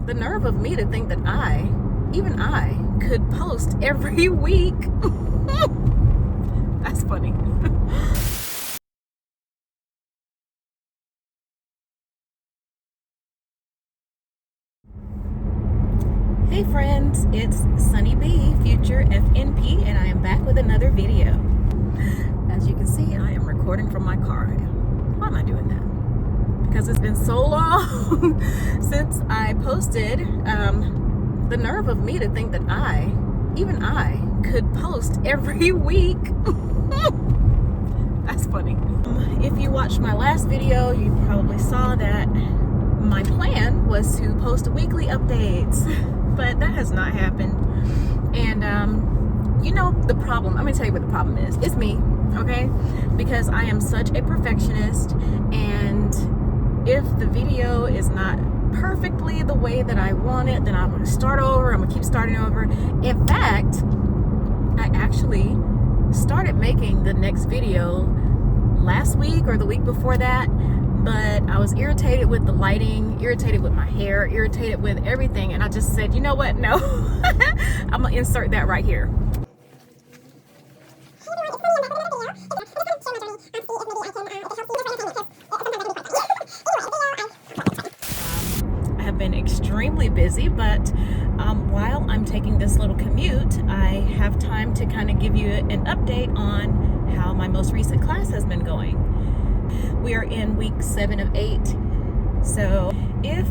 The nerve of me to think that even I, could post every week. That's funny. Hey friends, it's Suni B, future FNP, and I am back with another video. As you can see, I am recording from my car. Why am I doing that? Because it's been so long since I posted. The nerve of me to think that even I, could post every week. That's funny. If you watched my last video, you probably saw that my plan was to post weekly updates, but that has not happened. And you know the problem, I'm gonna tell you what the problem is. It's me, okay? Because I am such a perfectionist, and if the video is not perfectly the way that I want it, then I'm gonna start over. I'm gonna keep starting over. In fact, I actually started making the next video last week or the week before that, but I was irritated with the lighting, irritated with my hair, irritated with everything, and I just said, you know what, no. I'm gonna insert that right here. I have been extremely busy, but while I'm taking this little commute, I have time to kind of give you an update on how my most recent class has been going. We are in week 7 of 8. So if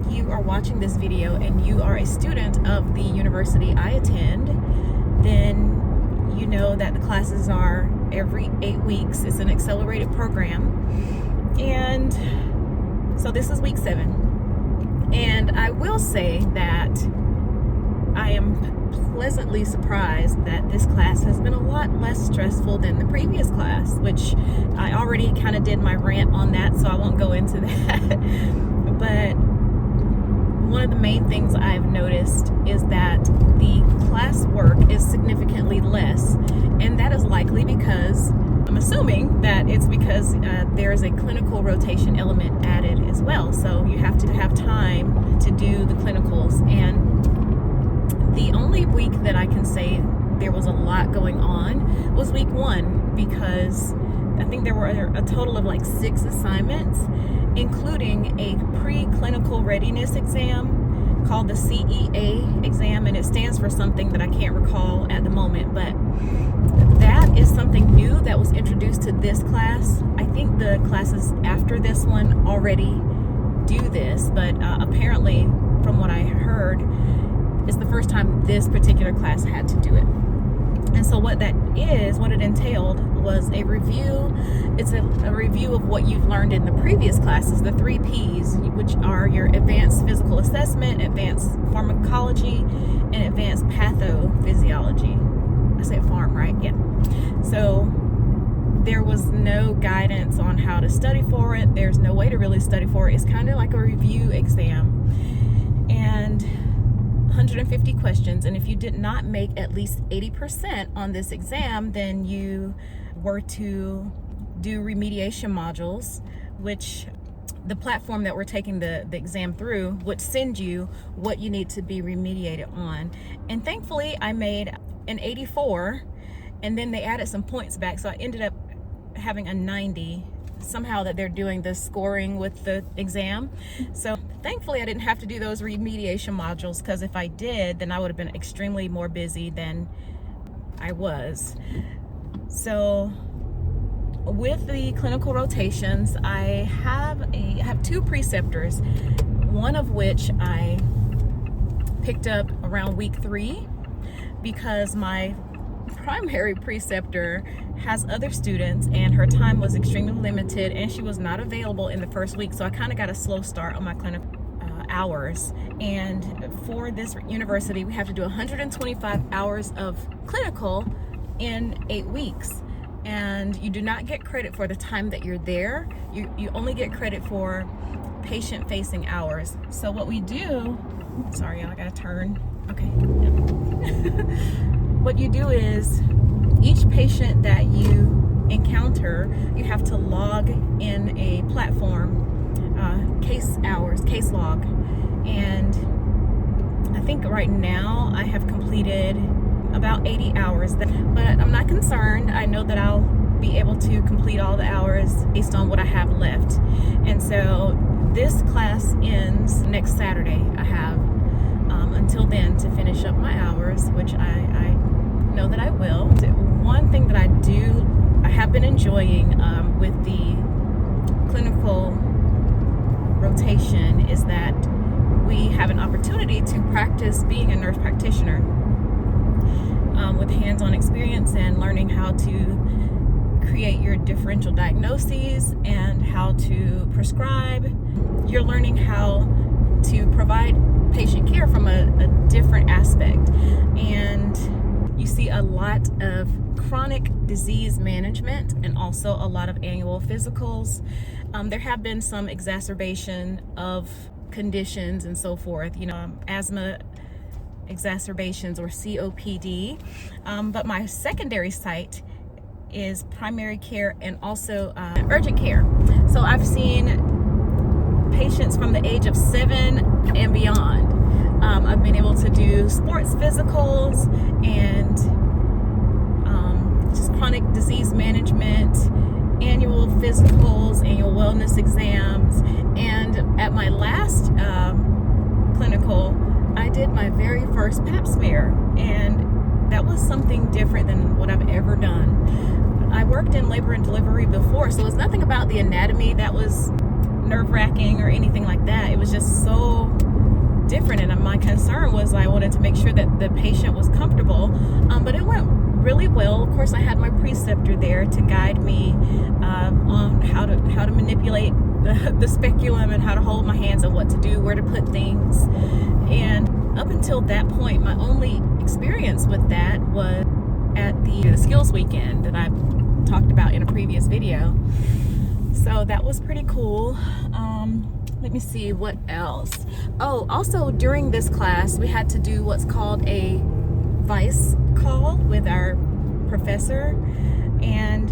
you are watching this video and you are a student of the university I attend, then you know that the classes are every 8 weeks. It's an accelerated program. And so this is week 7. And I will say that I am pleasantly surprised that this class has been a lot less stressful than the previous class, which I already kind of did my rant on that, so I won't go into that. But one of the main things I've noticed is that the classwork is significantly less, and that is likely because I'm assuming that it's because there is a clinical rotation element added as well. So you have to have time to do the clinicals, and the only week that I can say there was a lot going on was week 1, because I think there were a total of like 6 assignments, including a pre-clinical readiness exam called the CEA exam, and it stands for something that I can't recall at the moment, but that is something new that was introduced to this class. I think the classes after this one already do this, but apparently, from what I heard, it's the first time this particular class had to do it. And so what that is, what it entailed was a review. It's a review of what you've learned in the previous classes, the 3 Ps, which are your advanced physical assessment, advanced pharmacology, and advanced pathophysiology. I said pharm, right? Yeah. So there was no guidance on how to study for it. There's no way to really study for it. It's kind of like a review exam. And 150 questions, and if you did not make at least 80% on this exam, then you were to do remediation modules, which the platform that we're taking the exam through would send you what you need to be remediated on. And thankfully I made an 84, and then they added some points back, so I ended up having a 90. Somehow that they're doing the scoring with the exam. So thankfully I didn't have to do those remediation modules, because if I did, then I would have been extremely more busy than I was. So with the clinical rotations, I have 2 preceptors, one of which I picked up around week 3 because my primary preceptor has other students and her time was extremely limited, and she was not available in the first week, so I kind of got a slow start on my clinical hours. And for this university, we have to do 125 hours of clinical in 8 weeks, and you do not get credit for the time that you're there. You only get credit for patient-facing hours. So what we do, sorry y'all, I gotta turn. Okay. What you do is each patient that you encounter, you have to log in a platform case log, and I think right now I have completed about 80 hours, but I'm not concerned. I know that I'll be able to complete all the hours based on what I have left. And so this class ends next Saturday. I have until then to finish up my hours, which I know that I will. One thing that I have been enjoying with the clinical rotation is that we have an opportunity to practice being a nurse practitioner with hands-on experience and learning how to create your differential diagnoses and how to prescribe. You're learning how to provide patient care from a different aspect, and you see a lot of chronic disease management and also a lot of annual physicals. There have been some exacerbation of conditions and so forth, asthma exacerbations or COPD, but my secondary site is primary care and also urgent care. So I've seen patients from the age of 7 and beyond. I've been able to do sports physicals and just chronic disease management, annual physicals, annual wellness exams, and at my last clinical, I did my very first pap smear, and that was something different than what I've ever done. I worked in labor and delivery before, so it's nothing about the anatomy that was nerve-wracking or anything like that. It was just so different, and my concern was I wanted to make sure that the patient was comfortable, but it went really well. Of course, I had my preceptor there to guide me on how to manipulate the speculum and how to hold my hands and what to do, where to put things. And up until that point, my only experience with that was at the skills weekend that I talked about in a previous video. So that was pretty cool. Let me see what else. Oh, also during this class, we had to do what's called a VISE call with our professor, and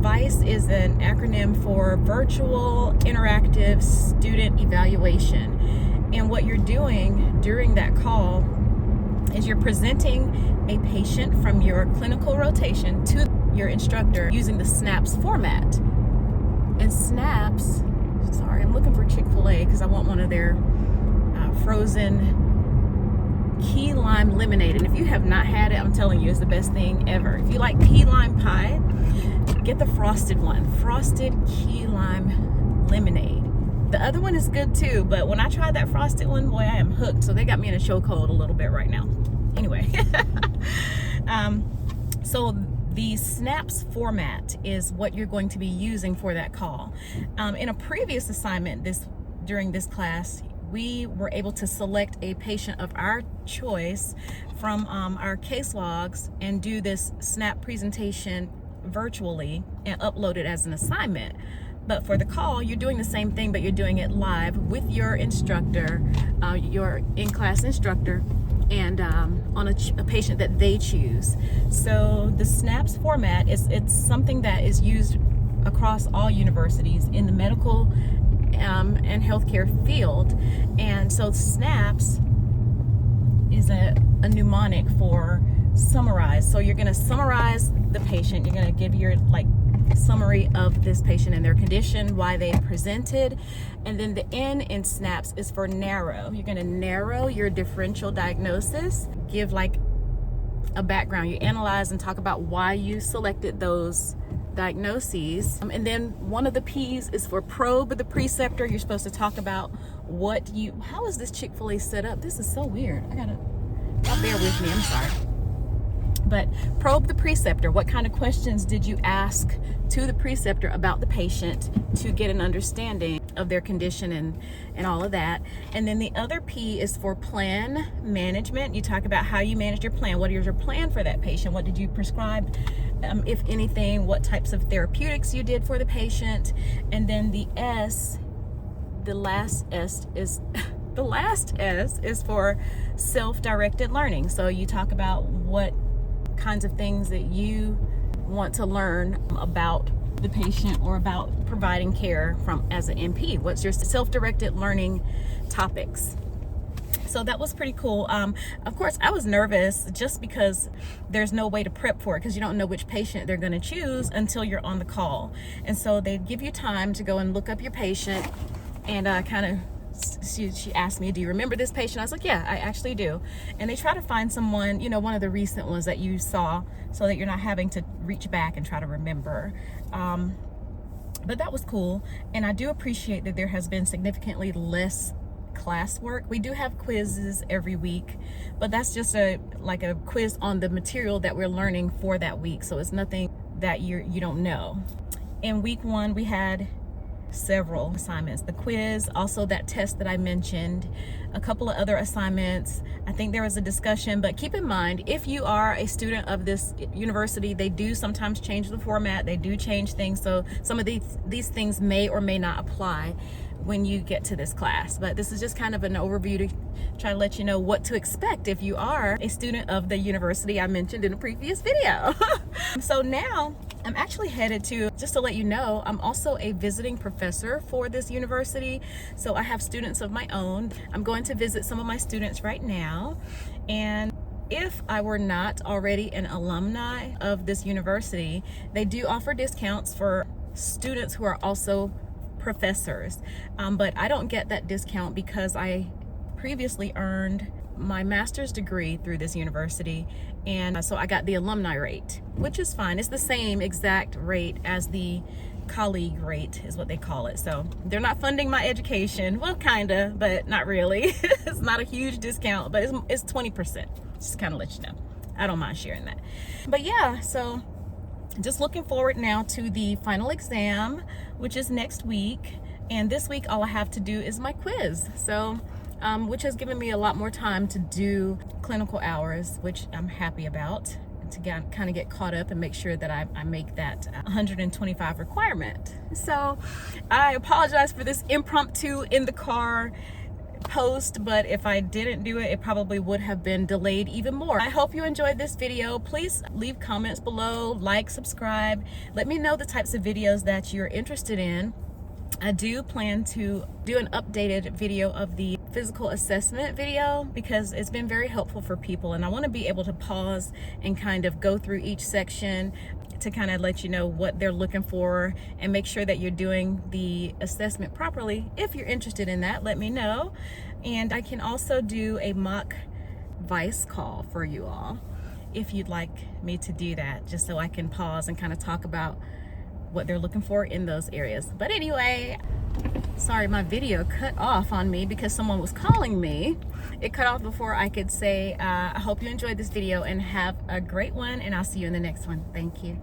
VISE is an acronym for Virtual Interactive Student Evaluation. And what you're doing during that call is you're presenting a patient from your clinical rotation to your instructor using the SNAPS format. And SNAPS, sorry, I'm looking for Chick-fil-A because I want one of their frozen key lime lemonade. And if you have not had it, I'm telling you, it's the best thing ever. If you like key lime pie, get the frosted one. Frosted key lime lemonade. The other one is good too, but when I tried that frosted one, boy, I am hooked. So they got me in a chokehold a little bit right now. Anyway, so the SNAPS format is what you're going to be using for that call. In a previous assignment during this class, we were able to select a patient of our choice from our case logs and do this SNAP presentation virtually and upload it as an assignment. But for the call, you're doing the same thing, but you're doing it live with your instructor, your in-class instructor, and on a patient that they choose. So the SNAPS format it's something that is used across all universities in the medical and healthcare field. And so SNAPS is a mnemonic for summarize. So you're going to summarize the patient. You're going to give your summary of this patient and their condition, why they presented, and then the N in SNAPS is for narrow. You're going to narrow your differential diagnosis, give a background. You analyze and talk about why you selected those diagnoses. And then one of the P's is for probe the preceptor. You're supposed to talk about how is this Chick-fil-A set up? This is so weird. Y'all bear with me, I'm sorry. But probe the preceptor. What kind of questions did you ask to the preceptor about the patient to get an understanding of their condition and all of that? And then the other P is for plan management. You talk about how you managed your plan. What is your plan for that patient? What did you prescribe, if anything? What types of therapeutics you did for the patient? And then the S, the last S is for self-directed learning. So you talk about what kinds of things that you want to learn about the patient or about providing care as an NP. What's your self-directed learning topics? So that was pretty cool. Of course, I was nervous just because there's no way to prep for it, because you don't know which patient they're going to choose until you're on the call. And so they give you time to go and look up your patient, and she asked me, do you remember this patient? I was like, yeah, I actually do. And they try to find someone, you know, one of the recent ones that you saw, so that you're not having to reach back and try to remember. But that was cool. And I do appreciate that there has been significantly less classwork. We do have quizzes every week, but that's just like a quiz on the material that we're learning for that week. So it's nothing that you don't know. In week 1, we had several assignments, the quiz, also that test that I mentioned, a couple of other assignments. I think there was a discussion, but keep in mind, if you are a student of this university, they do sometimes change the format, they do change things, so some of these things may or may not apply when you get to this class. But this is just kind of an overview to try to let you know what to expect if you are a student of the university I mentioned in a previous video. So now I'm actually headed to, just to let you know, I'm also a visiting professor for this university. So I have students of my own. I'm going to visit some of my students right now. And if I were not already an alumni of this university, they do offer discounts for students who are also professors, but I don't get that discount because I previously earned my master's degree through this university, and so I got the alumni rate, which is fine. It's the same exact rate as the colleague rate is what they call it. So they're not funding my education, well, kinda, but not really. It's not a huge discount, but it's 20%. Just kind of let you know. I don't mind sharing that. But yeah, so just looking forward now to the final exam, which is next week. And this week, all I have to do is my quiz. So, which has given me a lot more time to do clinical hours, which I'm happy about, to kind of get caught up and make sure that I make that 125 requirement. So I apologize for this impromptu in the car post, but if I didn't do it, it probably would have been delayed even more. I hope you enjoyed this video. Please leave comments below, like, subscribe. Let me know the types of videos that you're interested in. I do plan to do an updated video of the physical assessment video because it's been very helpful for people, and I want to be able to pause and kind of go through each section to kind of let you know what they're looking for and make sure that you're doing the assessment properly. If you're interested in that, let me know. And I can also do a mock VISE call for you all if you'd like me to do that, just so I can pause and kind of talk about what they're looking for in those areas. But anyway, sorry, my video cut off on me because someone was calling me. It cut off before I could say, I hope you enjoyed this video and have a great one, and I'll see you in the next one. Thank you.